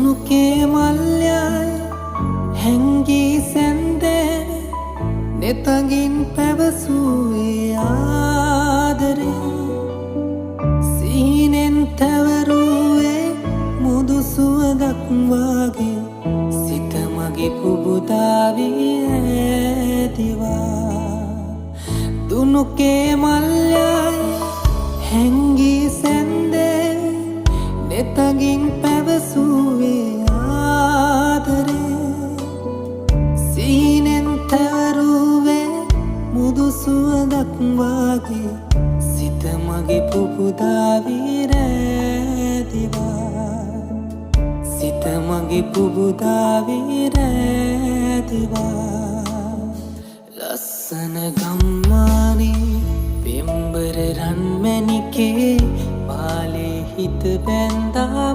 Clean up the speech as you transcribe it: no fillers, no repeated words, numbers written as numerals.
දුනුකේ මල්යයි හැංගී සැන්දේ නෙතගින් පැවසූයේ ආදරේ සීනෙන් තැවරුවේ මුදු සුවඳක් වාගේ සිත මගේ පුබුදාවී ඇතිවා දුනුකේ මල්යයි හැංගී සැන්දේ නෙතගින් පැවසූවේ ආදරේ සීනෙන් තැවරුවේ මුදු සුවඳක් වාගේ සිත මගේ පුබුදාවී රැඳිවා සිත මගේ පුබුදාවී රැඳිවා ලස්සන ගම්මානේ පෙම්බර රන්මැණිකේ පාලේ හිත බැන්දා